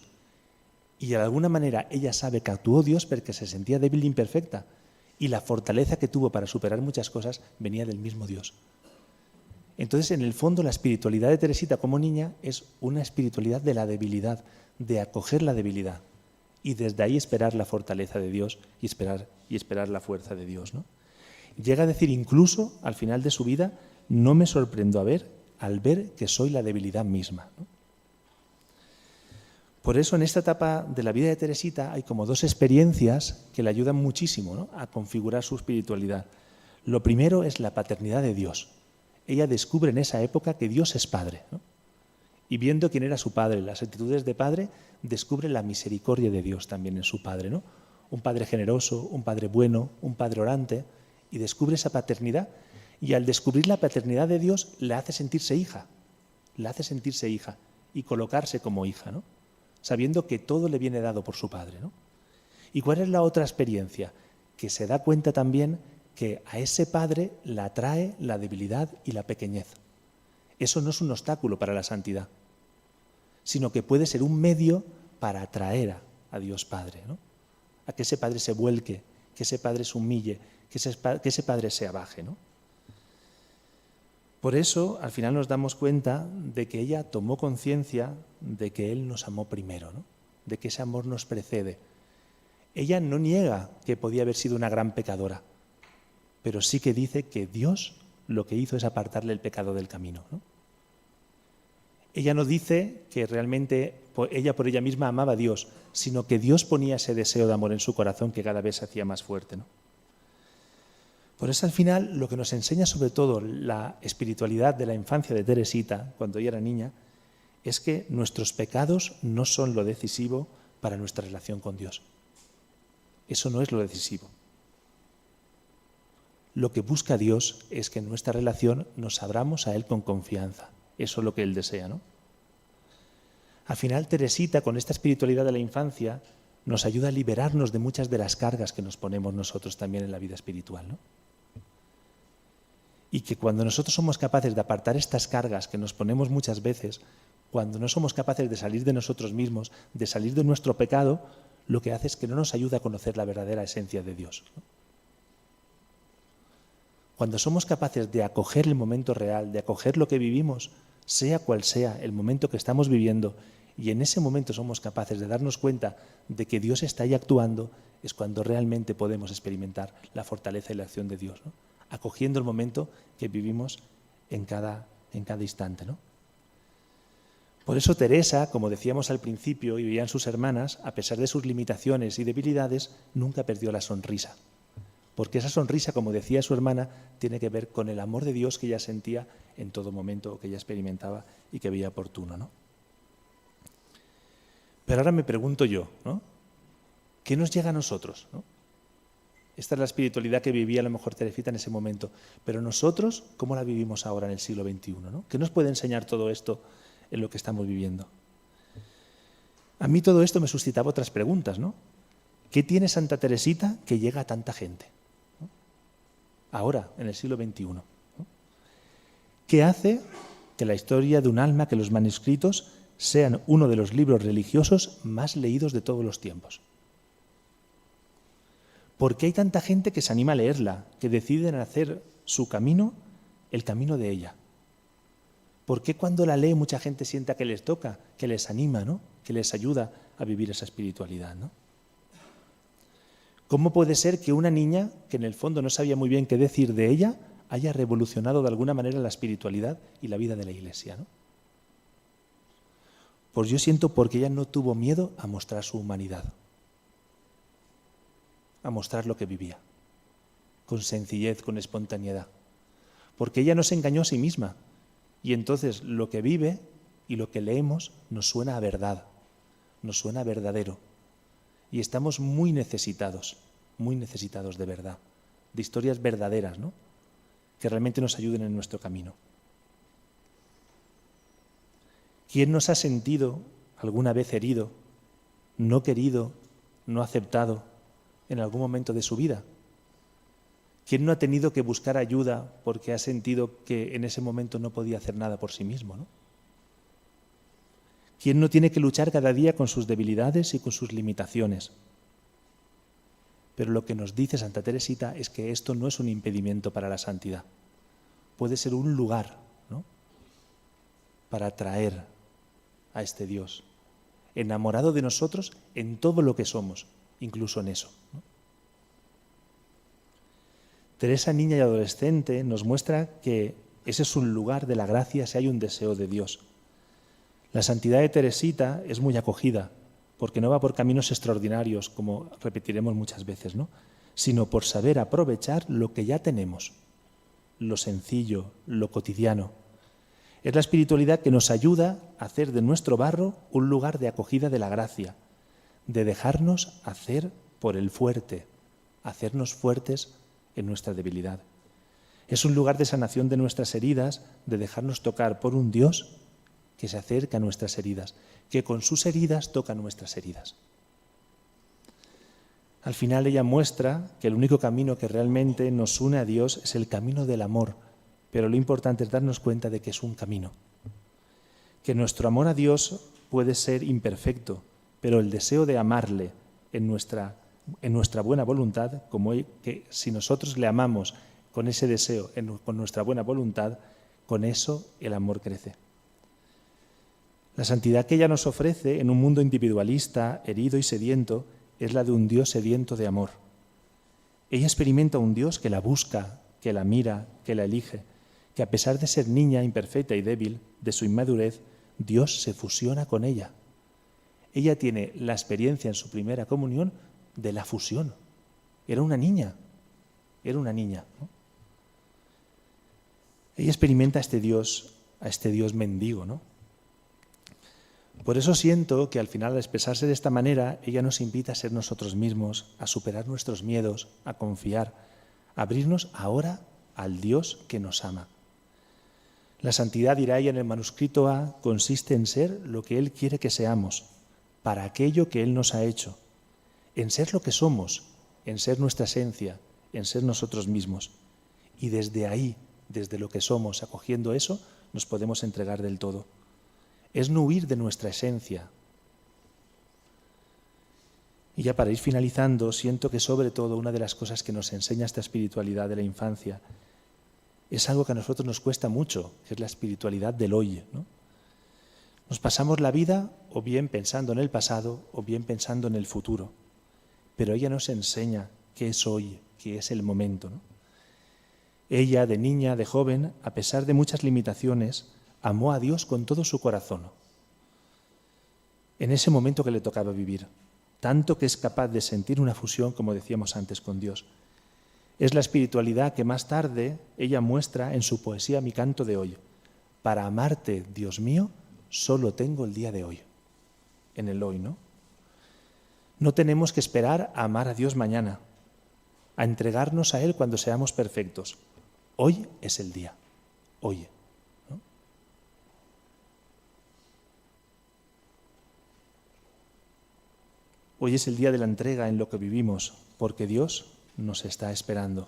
Y de alguna manera ella sabe que actuó Dios porque se sentía débil e imperfecta, y la fortaleza que tuvo para superar muchas cosas venía del mismo Dios. Entonces, en el fondo, la espiritualidad de Teresita como niña es una espiritualidad de la debilidad, de acoger la debilidad y desde ahí esperar la fortaleza de Dios y esperar la fuerza de Dios, ¿no? Llega a decir incluso al final de su vida, no me sorprendo al ver que soy la debilidad misma, ¿no? Por eso en esta etapa de la vida de Teresita hay como dos experiencias que le ayudan muchísimo, ¿no?, a configurar su espiritualidad. Lo primero es la paternidad de Dios. Ella descubre en esa época que Dios es Padre, ¿no? Y viendo quién era su Padre, las actitudes de Padre, descubre la misericordia de Dios también en su Padre, ¿no? Un Padre generoso, un Padre bueno, un Padre orante, y descubre esa paternidad. Y al descubrir la paternidad de Dios, le hace sentirse hija y colocarse como hija, ¿no?, sabiendo que todo le viene dado por su Padre, ¿no? ¿Y cuál es la otra experiencia? Que se da cuenta también que a ese Padre la atrae la debilidad y la pequeñez. Eso no es un obstáculo para la santidad, sino que puede ser un medio para atraer a Dios Padre, ¿no?, a que ese Padre se vuelque, que ese Padre se humille, que ese Padre se abaje, ¿no? Por eso, al final nos damos cuenta de que ella tomó conciencia de que Él nos amó primero, ¿no?, de que ese amor nos precede. Ella no niega que podía haber sido una gran pecadora, pero sí que dice que Dios lo que hizo es apartarle el pecado del camino, ¿no? Ella no dice que realmente ella por ella misma amaba a Dios, sino que Dios ponía ese deseo de amor en su corazón que cada vez se hacía más fuerte, ¿no? Por eso al final lo que nos enseña sobre todo la espiritualidad de la infancia de Teresita, cuando ella era niña, es que nuestros pecados no son lo decisivo para nuestra relación con Dios. Eso no es lo decisivo. Lo que busca Dios es que en nuestra relación nos abramos a Él con confianza. Eso es lo que Él desea, ¿no? Al final, Teresita, con esta espiritualidad de la infancia, nos ayuda a liberarnos de muchas de las cargas que nos ponemos nosotros también en la vida espiritual, ¿no? Y que cuando nosotros somos capaces de apartar estas cargas que nos ponemos muchas veces, cuando no somos capaces de salir de nosotros mismos, de salir de nuestro pecado, lo que hace es que no nos ayuda a conocer la verdadera esencia de Dios, ¿no? Cuando somos capaces de acoger el momento real, de acoger lo que vivimos, sea cual sea el momento que estamos viviendo, y en ese momento somos capaces de darnos cuenta de que Dios está ahí actuando, es cuando realmente podemos experimentar la fortaleza y la acción de Dios, ¿no?, acogiendo el momento que vivimos en cada instante, ¿no? Por eso Teresa, como decíamos al principio y veían sus hermanas, a pesar de sus limitaciones y debilidades, nunca perdió la sonrisa. Porque esa sonrisa, como decía su hermana, tiene que ver con el amor de Dios que ella sentía en todo momento, que ella experimentaba y que veía oportuno, ¿no? Pero ahora me pregunto yo, ¿no?, ¿qué nos llega a nosotros, ¿no? Esta es la espiritualidad que vivía a lo mejor Teresita en ese momento. Pero nosotros, ¿cómo la vivimos ahora en el siglo XXI, ¿no? ¿Qué nos puede enseñar todo esto en lo que estamos viviendo? A mí todo esto me suscitaba otras preguntas, ¿no? ¿Qué tiene Santa Teresita que llega a tanta gente, ¿no?, ahora, en el siglo XXI, ¿no? ¿Qué hace que la historia de un alma, que los manuscritos sean uno de los libros religiosos más leídos de todos los tiempos? ¿Por qué hay tanta gente que se anima a leerla, que deciden hacer su camino el camino de ella? ¿Por qué cuando la lee mucha gente sienta que les toca, que les anima, ¿no?, que les ayuda a vivir esa espiritualidad, ¿no? ¿Cómo puede ser que una niña, que en el fondo no sabía muy bien qué decir de ella, haya revolucionado de alguna manera la espiritualidad y la vida de la Iglesia, ¿no? Pues yo siento porque ella no tuvo miedo a mostrar su humanidad, a mostrar lo que vivía, con sencillez, con espontaneidad. Porque ella no se engañó a sí misma, y entonces lo que vive y lo que leemos nos suena a verdad, nos suena verdadero. Y estamos muy necesitados de verdad, de historias verdaderas, ¿no?, que realmente nos ayuden en nuestro camino. ¿Quién nos ha sentido alguna vez herido, no querido, no aceptado en algún momento de su vida? ¿Quién no ha tenido que buscar ayuda porque ha sentido que en ese momento no podía hacer nada por sí mismo, ¿no? ¿Quién no tiene que luchar cada día con sus debilidades y con sus limitaciones? Pero lo que nos dice Santa Teresita es que esto no es un impedimento para la santidad. Puede ser un lugar, ¿no?, para atraer a este Dios, enamorado de nosotros en todo lo que somos, incluso en eso, ¿no? Teresa, niña y adolescente, nos muestra que ese es un lugar de la gracia si hay un deseo de Dios. La santidad de Teresita es muy acogida, porque no va por caminos extraordinarios, como repetiremos muchas veces, ¿no? Sino por saber aprovechar lo que ya tenemos, lo sencillo, lo cotidiano. Es la espiritualidad que nos ayuda a hacer de nuestro barro un lugar de acogida de la gracia, de dejarnos hacer por el fuerte, hacernos fuertes en nuestra debilidad. Es un lugar de sanación de nuestras heridas, de dejarnos tocar por un Dios que se acerca a nuestras heridas, que con sus heridas toca nuestras heridas. Al final ella muestra que el único camino que realmente nos une a Dios es el camino del amor, pero lo importante es darnos cuenta de que es un camino. Que nuestro amor a Dios puede ser imperfecto, pero el deseo de amarle en nuestra buena voluntad, como que si nosotros le amamos con ese deseo, con nuestra buena voluntad, con eso el amor crece. La santidad que ella nos ofrece en un mundo individualista, herido y sediento, es la de un Dios sediento de amor. Ella experimenta un Dios que la busca, que la mira, que la elige, que a pesar de ser niña, imperfecta y débil, de su inmadurez, Dios se fusiona con ella. Ella tiene la experiencia en su primera comunión de la fusión. Era una niña, ¿no? Ella experimenta a este Dios mendigo, ¿no? Por eso siento que al final, al expresarse de esta manera, ella nos invita a ser nosotros mismos, a superar nuestros miedos, a confiar, a abrirnos ahora al Dios que nos ama. La santidad, dirá ella en el manuscrito A, consiste en ser lo que Él quiere que seamos, para aquello que Él nos ha hecho, en ser lo que somos, en ser nuestra esencia, en ser nosotros mismos. Y desde ahí, desde lo que somos, acogiendo eso, nos podemos entregar del todo. Es no huir de nuestra esencia. Y ya para ir finalizando, siento que sobre todo una de las cosas que nos enseña esta espiritualidad de la infancia es algo que a nosotros nos cuesta mucho, que es la espiritualidad del hoy, ¿no? Nos pasamos la vida o bien pensando en el pasado o bien pensando en el futuro, pero ella nos enseña qué es hoy, qué es el momento, ¿no? Ella, de niña, de joven, a pesar de muchas limitaciones, amó a Dios con todo su corazón. En ese momento que le tocaba vivir, tanto que es capaz de sentir una fusión, como decíamos antes, con Dios. Es la espiritualidad que más tarde ella muestra en su poesía Mi canto de hoy. Para amarte, Dios mío, solo tengo el día de hoy. En el hoy, ¿no? No tenemos que esperar a amar a Dios mañana, a entregarnos a Él cuando seamos perfectos. Hoy es el día. Hoy. Hoy es el día de la entrega en lo que vivimos, porque Dios nos está esperando.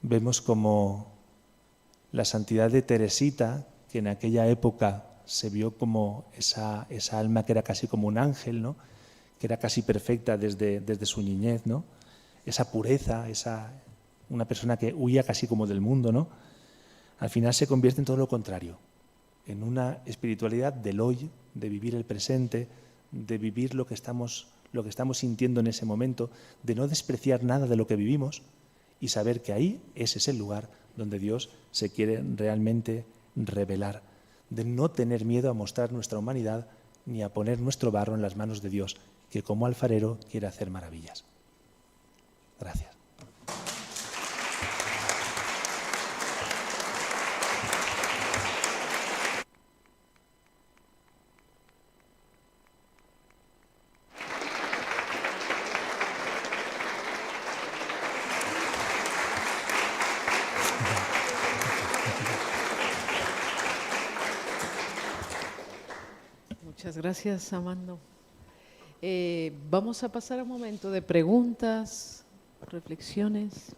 Vemos como la santidad de Teresita, que en aquella época se vio como esa alma que era casi como un ángel, ¿no? Que era casi perfecta desde su niñez, ¿no? Esa pureza, una persona que huía casi como del mundo, ¿no? Al final se convierte en todo lo contrario, en una espiritualidad del hoy, de vivir el presente, de vivir lo que estamos sintiendo en ese momento, de no despreciar nada de lo que vivimos y saber que ahí ese es el lugar donde Dios se quiere realmente revelar, de no tener miedo a mostrar nuestra humanidad ni a poner nuestro barro en las manos de Dios, que como alfarero quiere hacer maravillas. Gracias. Muchas gracias, Amando. Vamos a pasar a un momento de preguntas, reflexiones.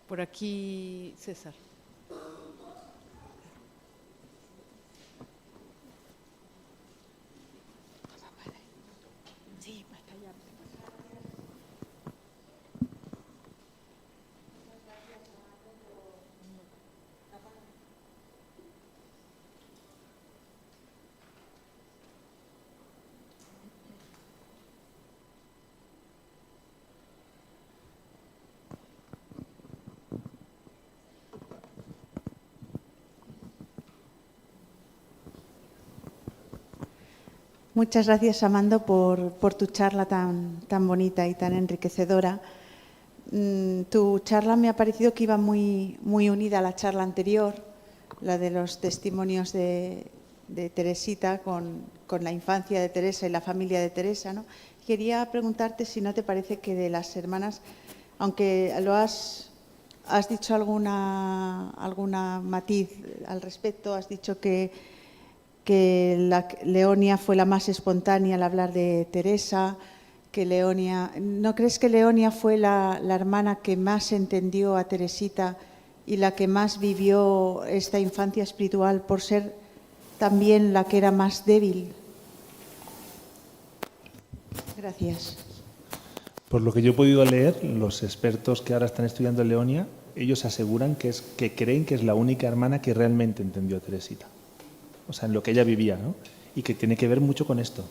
Por aquí, César. Muchas gracias, Amando, por tu charla tan bonita y tan enriquecedora. Tu charla me ha parecido que iba muy unida a la charla anterior, la de los testimonios de Teresita con la infancia de Teresa y la familia de Teresa, ¿no? Quería preguntarte si no te parece que de las hermanas, aunque lo has dicho alguna matiz al respecto, has dicho que Leonia fue la más espontánea al hablar de Teresa, que Leonia, ¿no crees que Leonia fue la hermana que más entendió a Teresita y la que más vivió esta infancia espiritual por ser también la que era más débil? Gracias. Por lo que yo he podido leer, los expertos que ahora están estudiando Leonia, ellos aseguran que creen que es la única hermana que realmente entendió a Teresita. O sea, en lo que ella vivía, ¿no? Y que tiene que ver mucho con esto,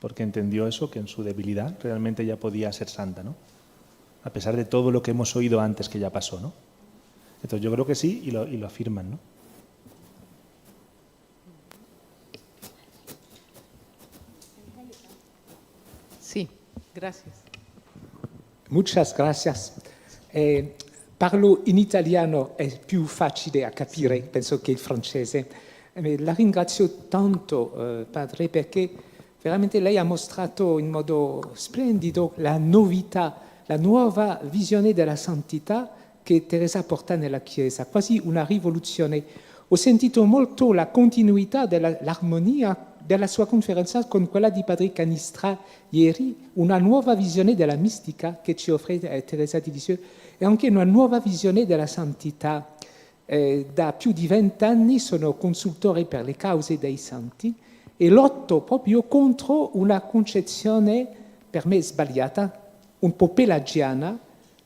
porque entendió eso, que en su debilidad realmente ella podía ser santa, ¿no? A pesar de todo lo que hemos oído antes que ya pasó, ¿no? Entonces yo creo que sí y lo afirman, ¿no? Sí, gracias. Muchas gracias. Parlo in italiano, è più facile a capire, penso che il francese. La ringrazio tanto, Padre, perché veramente lei ha mostrato in modo splendido la novità, la nuova visione della santità che Teresa porta nella Chiesa, quasi una rivoluzione. Ho sentito molto la continuità dell'armonia della sua conferenza con quella di Padre Canistra ieri, una nuova visione della mistica che ci offre Teresa di Lisieux e anche una nuova visione della santità. Da più di 20 anni sono consultore per le cause dei santi e lotto proprio contro una concezione per me sbagliata, un po' pelagiana,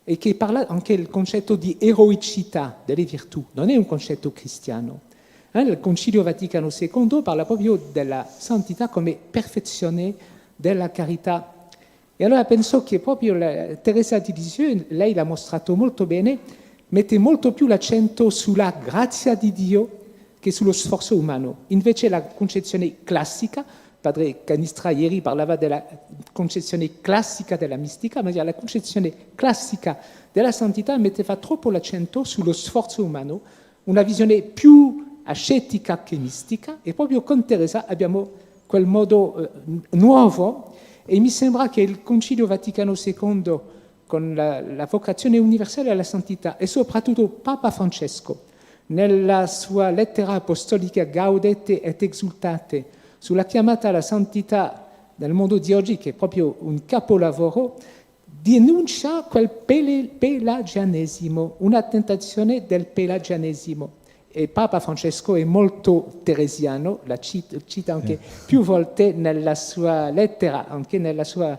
e che parla anche del concetto di eroicità delle virtù, non è un concetto cristiano. Il Concilio Vaticano II parla proprio della santità come perfezione della carità. E allora penso che proprio Teresa di Lisieux, lei l'ha mostrato molto bene, mette molto più l'accento sulla grazia di Dio che sullo sforzo umano. Invece la concezione classica, Padre Canistra ieri parlava della concezione classica della mistica, ma la concezione classica della santità metteva troppo l'accento sullo sforzo umano, una visione più ascetica che mistica, e proprio con Teresa abbiamo quel modo nuovo, e mi sembra che il Concilio Vaticano II, con la vocazione universale alla santità, e soprattutto Papa Francesco, nella sua lettera apostolica Gaudete et Exultate, sulla chiamata alla santità nel mondo di oggi, che è proprio un capolavoro, denuncia quel pelagianesimo, una tentazione del pelagianesimo. E Papa Francesco è molto teresiano, la cita anche più volte nella sua lettera, anche nella sua...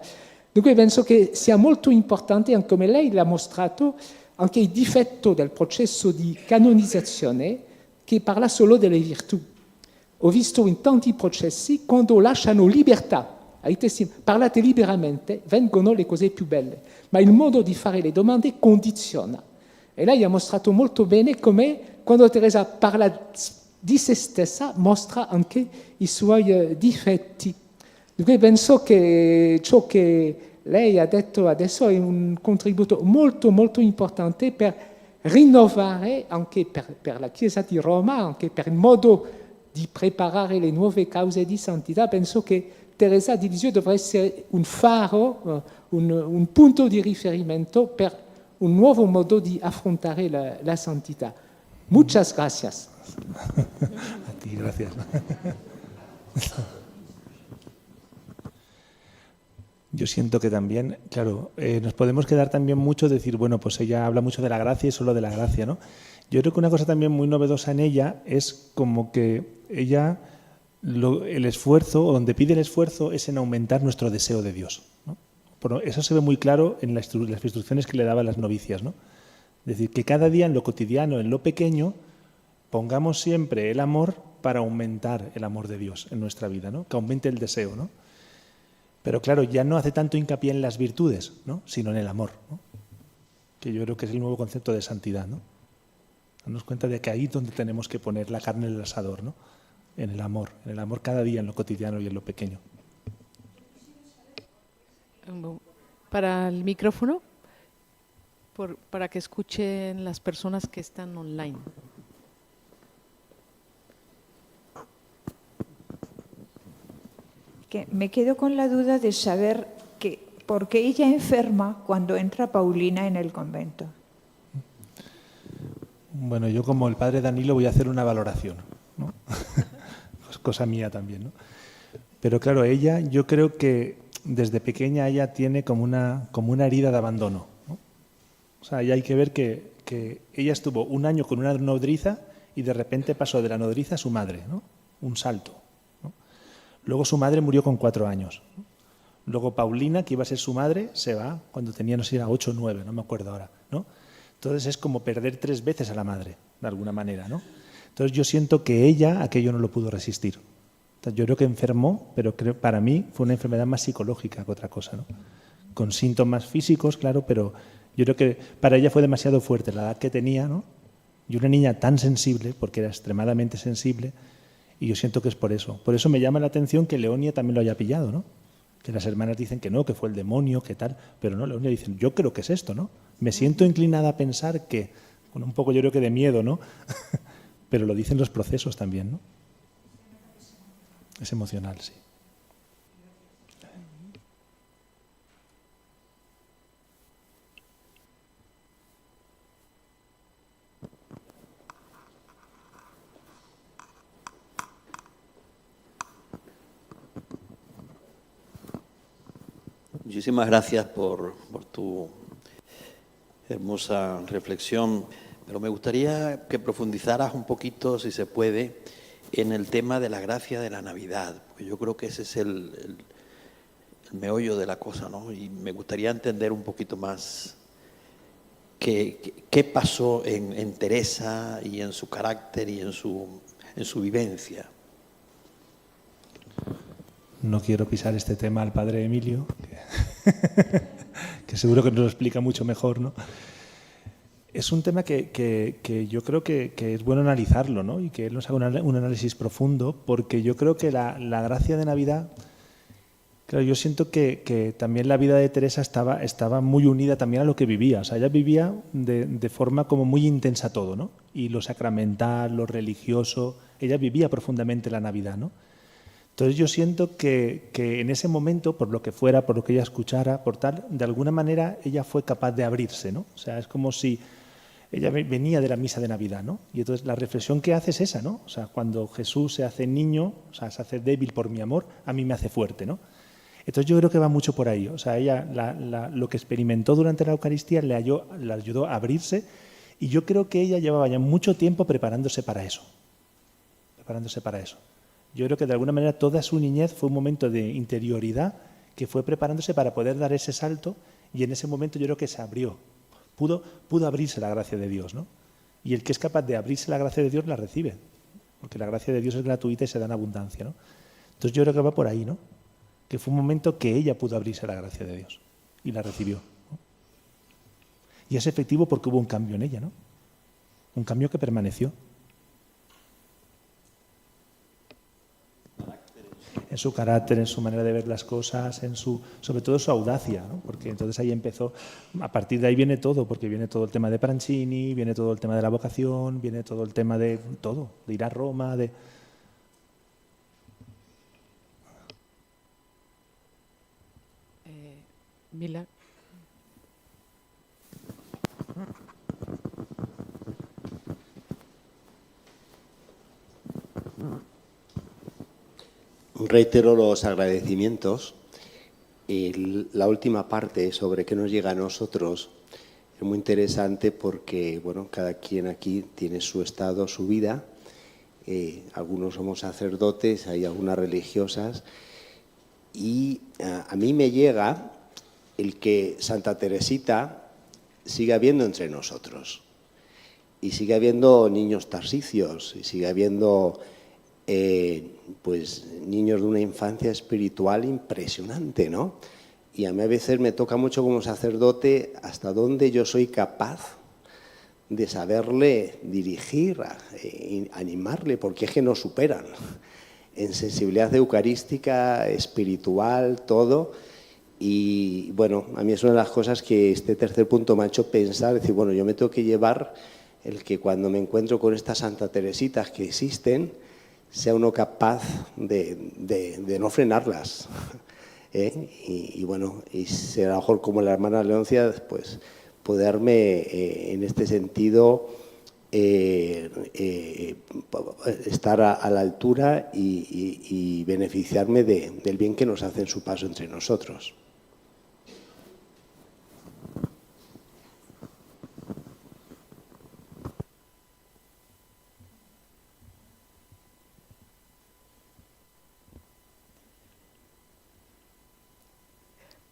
Dunque penso che sia molto importante, come lei l'ha mostrato, anche il difetto del processo di canonizzazione che parla solo delle virtù. Ho visto in tanti processi, quando lasciano libertà ai testimoni, parlate liberamente, vengono le cose più belle, ma il modo di fare le domande condiziona. E lei ha mostrato molto bene come, quando Teresa parla di se stessa, mostra anche i suoi difetti. Dunque penso che ciò che lei ha detto adesso è un contributo molto, molto importante per rinnovare, anche per la Chiesa di Roma, anche per il modo di preparare le nuove cause di santità. Penso che Teresa di Lisieux dovrebbe essere un faro, un punto di riferimento per un nuovo modo di affrontare la santità. Muchas gracias. A ti, gracias. Yo siento que también, claro, nos podemos quedar también mucho decir, bueno, pues ella habla mucho de la gracia y solo de la gracia, ¿no? Yo creo que una cosa también muy novedosa en ella es como que ella, el esfuerzo, o donde pide el esfuerzo, es en aumentar nuestro deseo de Dios, ¿no? Pero eso se ve muy claro en las instrucciones que le daba a las novicias, ¿no? Es decir, que cada día en lo cotidiano, en lo pequeño, pongamos siempre el amor para aumentar el amor de Dios en nuestra vida, ¿no? Que aumente el deseo, ¿no? Pero claro, ya no hace tanto hincapié en las virtudes, ¿no? Sino en el amor, ¿no? Que yo creo que es el nuevo concepto de santidad, ¿no? Darnos cuenta de que ahí es donde tenemos que poner la carne en el asador, ¿no? En el amor cada día, en lo cotidiano y en lo pequeño. Para el micrófono, para que escuchen las personas que están online. Que me quedo con la duda de saber por qué ella enferma cuando entra Paulina en el convento. Bueno, yo como el padre Danilo voy a hacer una valoración, ¿no? Es cosa mía también, ¿no? Pero claro, ella, yo creo que desde pequeña ella tiene como una herida de abandono, ¿no? O sea, ya hay que ver que ella estuvo un año con una nodriza y de repente pasó de la nodriza a su madre, ¿no? Un salto, ¿no? Luego su madre murió con 4 años, ¿no? Luego Paulina, que iba a ser su madre, se va cuando tenía, no sé, era 8 o 9, no me acuerdo ahora, ¿no? Entonces es como perder 3 veces a la madre, de alguna manera, ¿no? Entonces yo siento que ella aquello no lo pudo resistir. Entonces, yo creo que enfermó, pero creo, para mí fue una enfermedad más psicológica que otra cosa, ¿no? Con síntomas físicos, claro, pero yo creo que para ella fue demasiado fuerte la edad que tenía, ¿no? Y una niña tan sensible, porque era extremadamente sensible, y yo siento que es por eso. Por eso me llama la atención que Leonia también lo haya pillado, ¿no? Que las hermanas dicen que no, que fue el demonio, que tal, pero no, Leonia dicen, yo creo que es esto, ¿no? Me siento inclinada a pensar que, con un poco yo creo que de miedo, ¿no? Pero lo dicen los procesos también, ¿no? Es emocional, sí. Muchísimas gracias por tu hermosa reflexión, pero me gustaría que profundizaras un poquito, si se puede, en el tema de la gracia de la Navidad, porque yo creo que ese es el meollo de la cosa, ¿no? Y me gustaría entender un poquito más qué pasó en Teresa y en su carácter y en su vivencia. No quiero pisar este tema al padre Emilio, que seguro que nos lo explica mucho mejor, ¿no? Es un tema que yo creo que es bueno analizarlo, ¿no? Y que él nos haga un análisis profundo, porque yo creo que la gracia de Navidad, claro, yo siento que también la vida de Teresa estaba muy unida también a lo que vivía. O sea, ella vivía de forma como muy intensa todo, ¿no? Y lo sacramental, lo religioso, ella vivía profundamente la Navidad, ¿no? Entonces yo siento que en ese momento, por lo que fuera, por lo que ella escuchara, por tal, de alguna manera ella fue capaz de abrirse, ¿no? O sea, es como si ella venía de la misa de Navidad, ¿no? Y entonces la reflexión que hace es esa, ¿no? O sea, cuando Jesús se hace niño, o sea, se hace débil por mi amor, a mí me hace fuerte, ¿no? Entonces yo creo que va mucho por ahí. O sea, ella lo que experimentó durante la Eucaristía le ayudó a abrirse, y yo creo que ella llevaba ya mucho tiempo preparándose para eso. Yo creo que de alguna manera toda su niñez fue un momento de interioridad que fue preparándose para poder dar ese salto, y en ese momento yo creo que se abrió. Pudo abrirse la gracia de Dios, ¿no? Y el que es capaz de abrirse la gracia de Dios la recibe, porque la gracia de Dios es gratuita y se da en abundancia, ¿no? Entonces yo creo que va por ahí, ¿no? Que fue un momento que ella pudo abrirse la gracia de Dios y la recibió, ¿no? Y es efectivo porque hubo un cambio en ella, ¿no? Un cambio que permaneció. En su carácter, en su manera de ver las cosas, sobre todo su audacia, ¿no? Porque entonces ahí empezó, a partir de ahí viene todo, porque viene todo el tema de Parancini, viene todo el tema de la vocación, viene todo el tema de todo, de ir a Roma, de... Mila. Reitero los agradecimientos. La última parte sobre qué nos llega a nosotros es muy interesante porque, bueno, cada quien aquí tiene su estado, su vida. Algunos somos sacerdotes, hay algunas religiosas. Y a mí me llega el que Santa Teresita sigue habiendo entre nosotros. Y sigue habiendo niños tarsicios, y sigue habiendo... pues niños de una infancia espiritual impresionante, ¿no? Y a mí a veces me toca mucho como sacerdote hasta dónde yo soy capaz de saberle dirigir, animarle, porque es que nos superan en sensibilidad eucarística, espiritual, todo. Y bueno, a mí es una de las cosas que este tercer punto me ha hecho pensar, decir, bueno, yo me tengo que llevar el que cuando me encuentro con estas Santa Teresitas que existen, sea uno capaz de no frenarlas. Y bueno, y ser a lo mejor como la hermana Leoncia, pues poderme en este sentido estar a la altura y beneficiarme del bien que nos hace en su paso entre nosotros.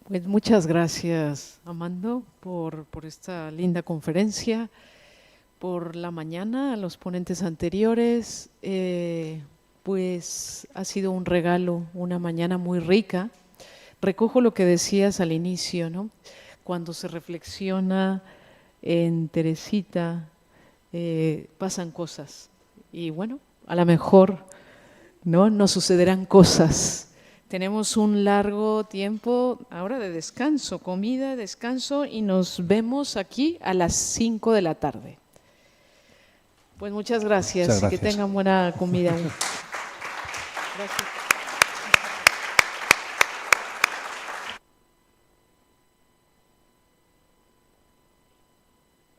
Pues muchas gracias, Amando, por esta linda conferencia, por la mañana, a los ponentes anteriores. Pues ha sido un regalo, una mañana muy rica. Recojo lo que decías al inicio, ¿no? Cuando se reflexiona en Teresita, pasan cosas. Y bueno, a lo mejor no nos sucederán cosas. Tenemos un largo tiempo ahora de descanso, comida, descanso, y nos vemos aquí a las 5 de la tarde. Pues muchas gracias. Muchas Y que gracias. tengan buena comida. Gracias.